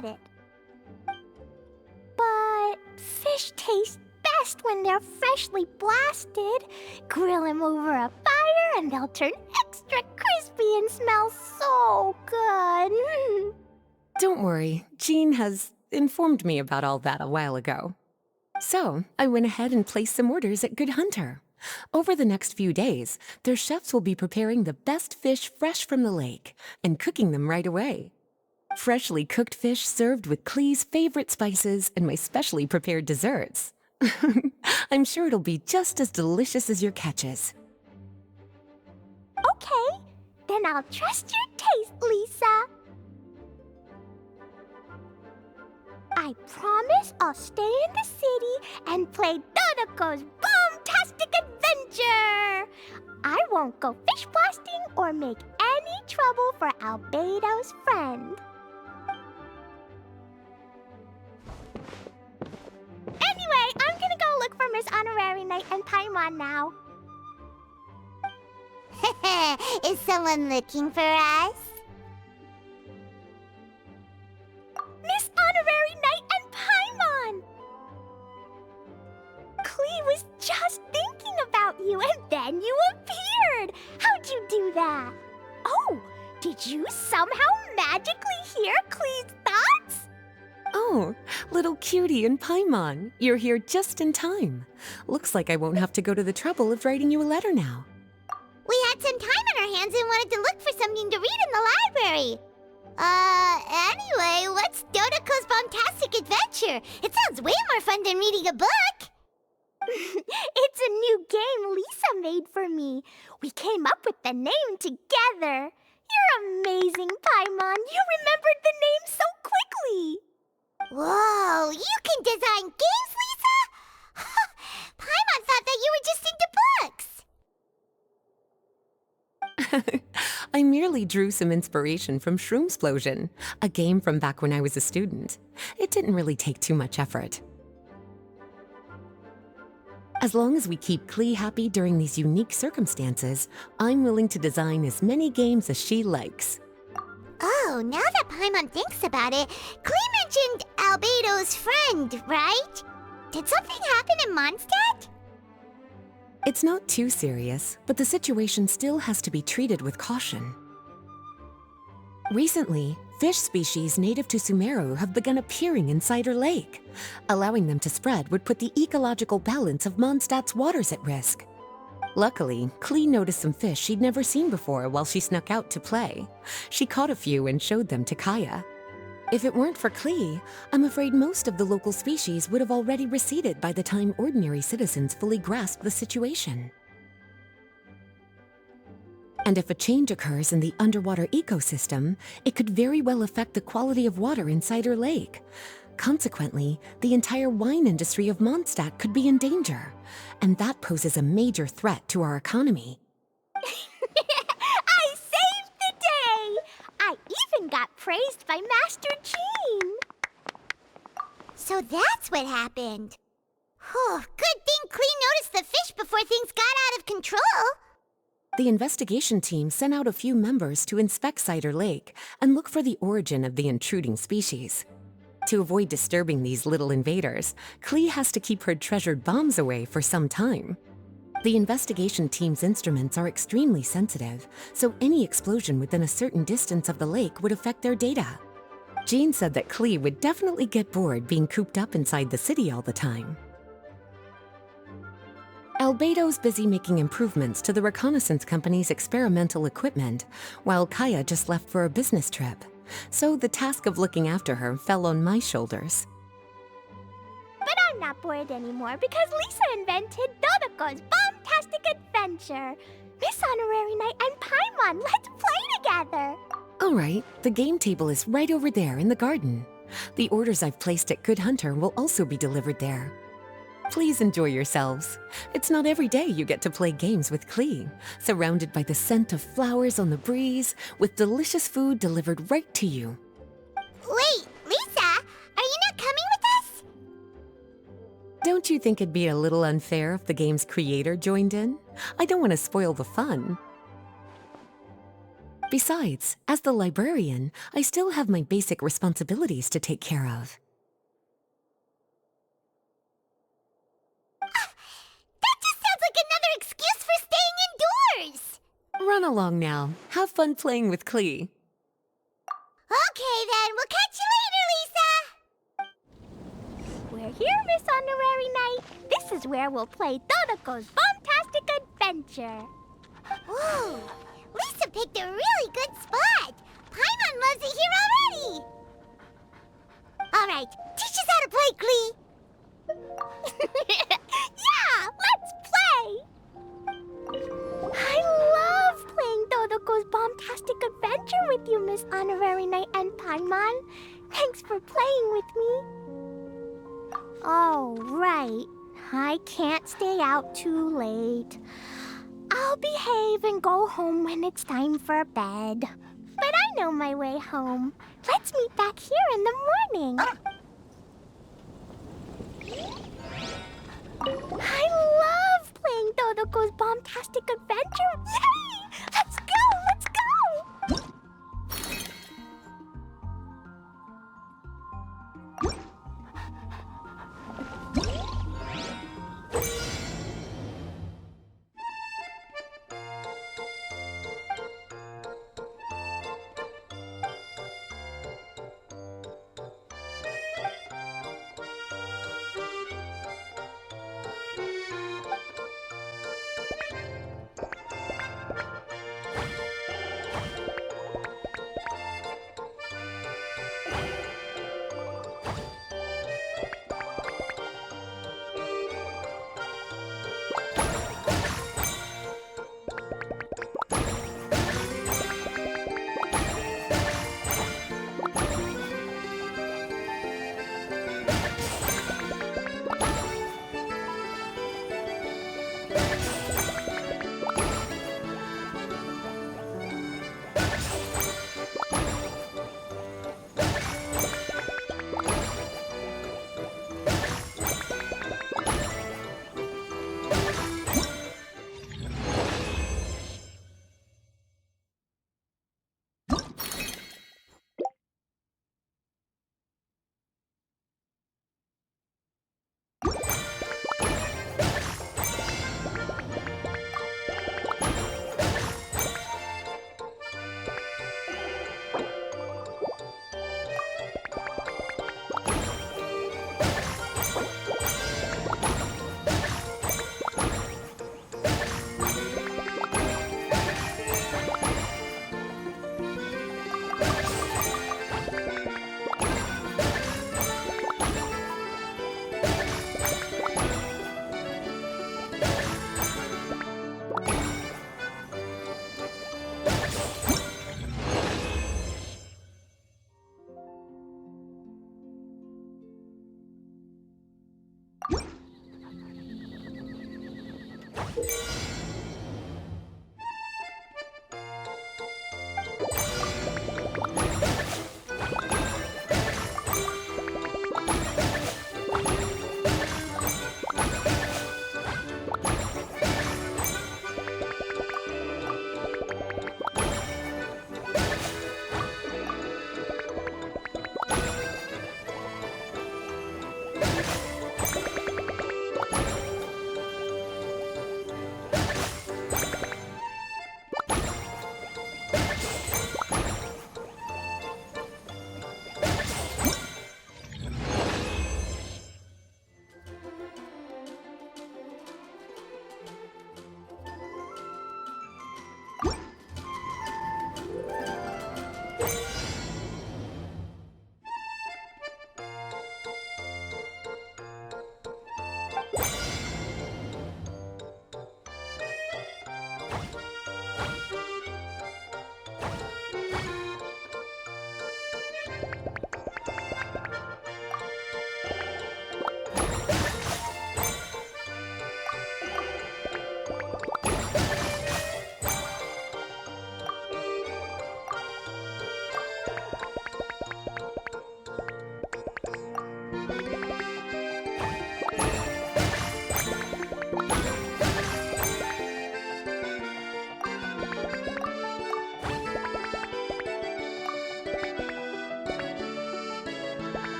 got it. But fish taste best when they're freshly blasted. Grill them over a fire and they'll turn extra crispy and smell so good. Don't worry, Jean has informed me about all that a while ago. So, I went ahead and placed some orders at Good Hunter. Over the next few days, their chefs will be preparing the best fish fresh from the lake and cooking them right away. Freshly cooked fish served with Klee's favorite spices and my specially prepared desserts. I'm sure it'll be just as delicious as your catches. Okay, then I'll trust your taste, Lisa. I promise I'll stay in the city and play Dodoco's Bomb-Tastic adventure. I won't go fish blasting or make any trouble for Albedo's friend. Anyway, I'm gonna go look for Miss Honorary Knight and Paimon now. Is someone looking for us? Miss Honorary Knight and Paimon! Klee was just thinking about you and then you appeared! How'd you do that? Oh, did you somehow magically hear Klee's thoughts? Oh, little cutie and Paimon, you're here just in time. Looks like I won't have to go to the trouble of writing you a letter now. We had some time on our hands and wanted to look for something to read in the library. Anyway, what's Dodoco's Bomb-Tastic adventure? It sounds way more fun than reading a book. It's a new game Lisa made for me. We came up with the name together. You're amazing, Paimon. You remembered the name so quickly. Whoa, you can design games, Lisa? Paimon thought that you were just into books. I merely drew some inspiration from Shroomsplosion, a game from back when I was a student. It didn't really take too much effort. As long as we keep Klee happy during these unique circumstances, I'm willing to design as many games as she likes. Oh, now that Paimon thinks about it, Klee mentioned Albedo's friend, right? Did something happen in Mondstadt? It's not too serious, but the situation still has to be treated with caution. Recently, fish species native to Sumeru have begun appearing in Cider Lake. Allowing them to spread would put the ecological balance of Mondstadt's waters at risk. Luckily, Klee noticed some fish she'd never seen before while she snuck out to play. She caught a few and showed them to Kaya. If it weren't for Klee, I'm afraid most of the local species would have already receded by the time ordinary citizens fully grasped the situation. And if a change occurs in the underwater ecosystem, it could very well affect the quality of water in Cider Lake. Consequently, the entire wine industry of Mondstadt could be in danger, and that poses a major threat to our economy. I saved the day! I even got praised by Master Jean. So that's what happened. Good thing Klee noticed the fish before things got out of control. The investigation team sent out a few members to inspect Cider Lake and look for the origin of the intruding species. To avoid disturbing these little invaders, Klee has to keep her treasured bombs away for some time. The investigation team's instruments are extremely sensitive, so any explosion within a certain distance of the lake would affect their data. Jean said that Klee would definitely get bored being cooped up inside the city all the time. Albedo's busy making improvements to the reconnaissance company's experimental equipment, while Kaya just left for a business trip. So the task of looking after her fell on my shoulders. But I'm not bored anymore because Lisa invented Dodoco's Bomb-Tastic adventure. Miss Honorary Knight and Paimon, let's play together. All right, the game table is right over there in the garden. The orders I've placed at Good Hunter will also be delivered there. Please enjoy yourselves. It's not every day you get to play games with Klee, surrounded by the scent of flowers on the breeze, with delicious food delivered right to you. Wait, Lisa, are you not coming with us? Don't you think it'd be a little unfair if the game's creator joined in? I don't want to spoil the fun. Besides, as the librarian, I still have my basic responsibilities to take care of. That just sounds like another excuse for staying indoors! Run along now. Have fun playing with Klee. Okay then, we'll catch you later, Lisa! We're here, Miss Honorary Knight. This is where we'll play Dodoco's Bomb-Tastic Adventure. Ooh, Lisa picked a really good spot. Paimon loves it here already. All right, teach us how to play, Klee. Yeah, let's play! I love playing Dodoco's Bomb-Tastic Adventure with you, Miss Honorary Knight and Paimon. Thanks for playing with me. Oh, right. I can't stay out too late. I'll behave and go home when it's time for bed. But I know my way home. Let's meet back here in the morning. I love playing Dodoco's Bomb-Tastic Adventure. Yay! Let's go! Let's go!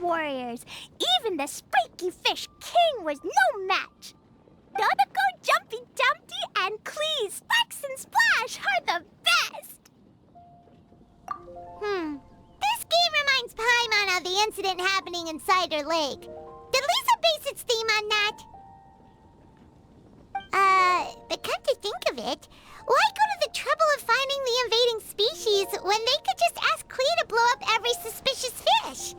warriors. Even the spiky fish king was no match. Dodoco, Jumpy Dumpty, and Klee, Sparks and Splash are the best. This game reminds Paimon of the incident happening in Cider Lake. Did Lisa base its theme on that? But come to think of it, why go to the trouble of finding the invading species when they could just ask Klee to blow up every suspicious fish?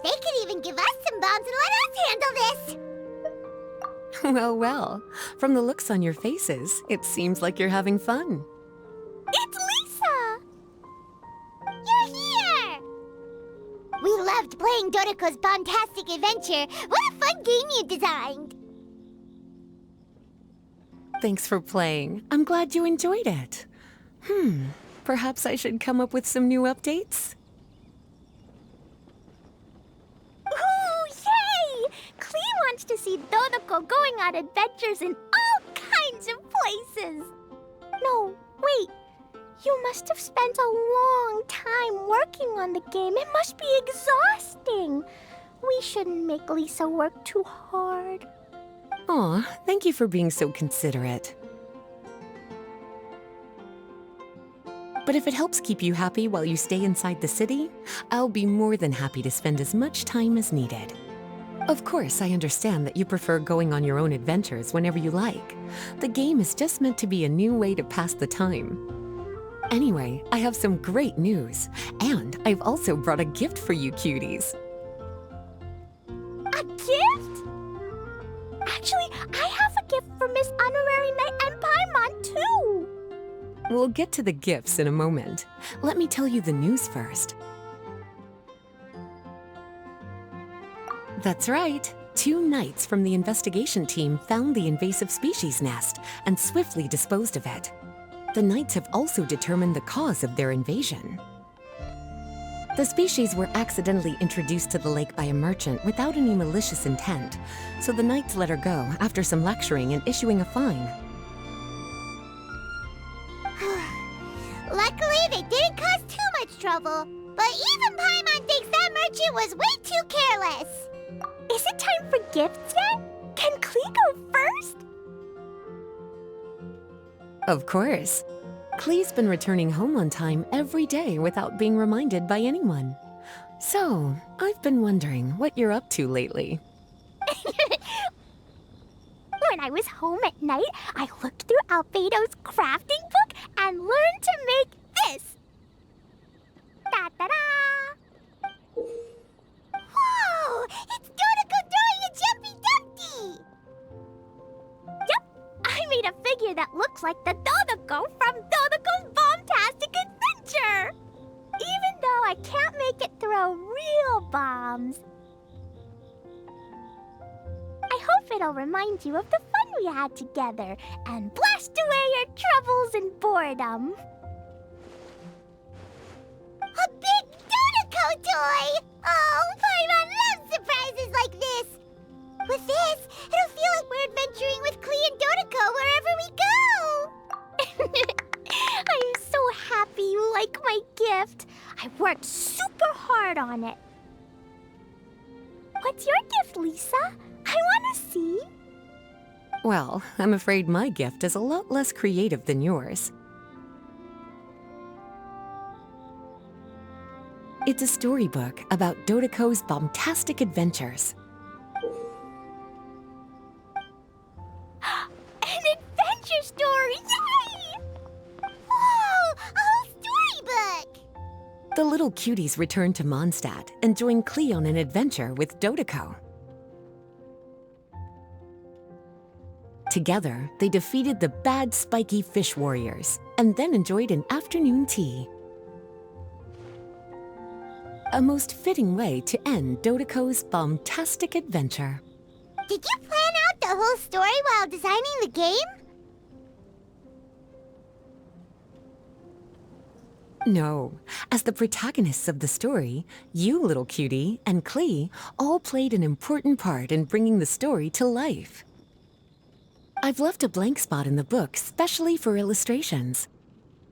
They could even give us some bombs and let us handle this! Well, well. From the looks on your faces, it seems like you're having fun. It's Lisa! You're here! We loved playing Dodoco's Bomb-Tastic adventure. What a fun game you designed! Thanks for playing. I'm glad you enjoyed it. Perhaps I should come up with some new updates? Ooh, yay! Klee wants to see Dodoco going on adventures in all kinds of places. No, wait. You must have spent a long time working on the game. It must be exhausting. We shouldn't make Lisa work too hard. Aw, thank you for being so considerate. But if it helps keep you happy while you stay inside the city, I'll be more than happy to spend as much time as needed. Of course, I understand that you prefer going on your own adventures whenever you like. The game is just meant to be a new way to pass the time. Anyway, I have some great news, and I've also brought a gift for you cuties. A gift? Actually, I have a gift for Miss Honorary Knight and Paimon, too. We'll get to the gifts in a moment. Let me tell you the news first. That's right. 2 knights from the investigation team found the invasive species nest and swiftly disposed of it. The knights have also determined the cause of their invasion. The species were accidentally introduced to the lake by a merchant without any malicious intent, so the knights let her go after some lecturing and issuing a fine. Luckily, they didn't cause too much trouble. But even Paimon thinks that merchant was way too careless. Is it time for gifts yet? Can Klee go first? Of course. Klee's been returning home on time every day without being reminded by anyone. So, I've been wondering what you're up to lately. When I was home at night, I looked through Albedo's crafting book and learned to make this. Da-da-da! Whoa! It's Dodoco throwing a Jumpy Dumpty! Yep, I made a figure that looks like the Dodoco from Dodoco's Bomb-Tastic adventure! Even though I can't make it throw real bombs. I hope it'll remind you of the fun we had together and blast away your troubles and boredom. A big Dodoco toy! Oh, Paimon loves surprises like this! With this, it'll feel like we're adventuring with Klee and Dodoco wherever we go! I'm so happy you like my gift. I worked super hard on it. What's your gift, Lisa? I want to see. Well, I'm afraid my gift is a lot less creative than yours. It's a storybook about Dodoco's Bomb-Tastic adventures. An adventure story! Yay! Whoa! A whole storybook! The little cuties return to Mondstadt and join Klee on an adventure with Dodoco. Together, they defeated the bad spiky fish warriors and then enjoyed an afternoon tea. A most fitting way to end Dodoco's Bomb-Tastic adventure. Did you plan out the whole story while designing the game? No, as the protagonists of the story, you, little cutie, and Klee all played an important part in bringing the story to life. I've left a blank spot in the book specially for illustrations.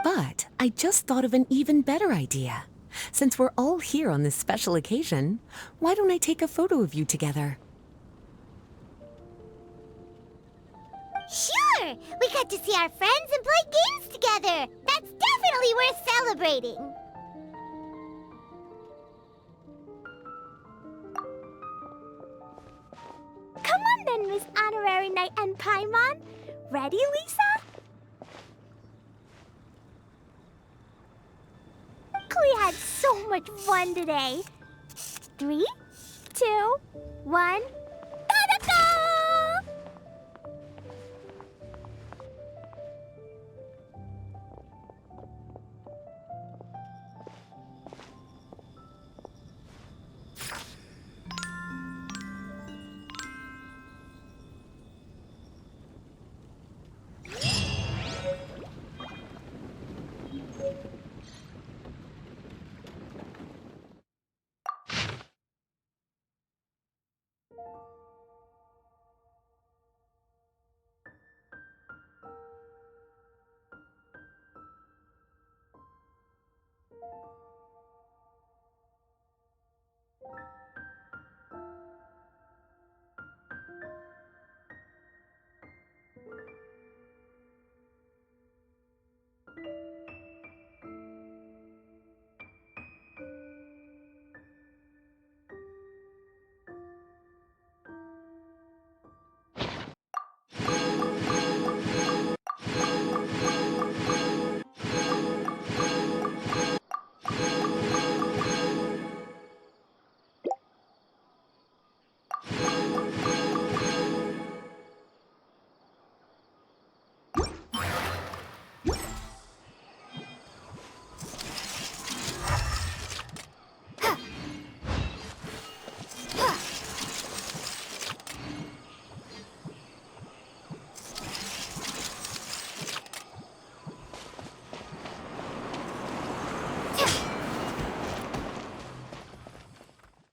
But I just thought of an even better idea. Since we're all here on this special occasion, why don't I take a photo of you together? Sure! We got to see our friends and play games together! That's definitely worth celebrating! Come on then, Miss Honorary Knight and Paimon. Ready, Lisa? Klee had so much fun today. 3, 2, 1...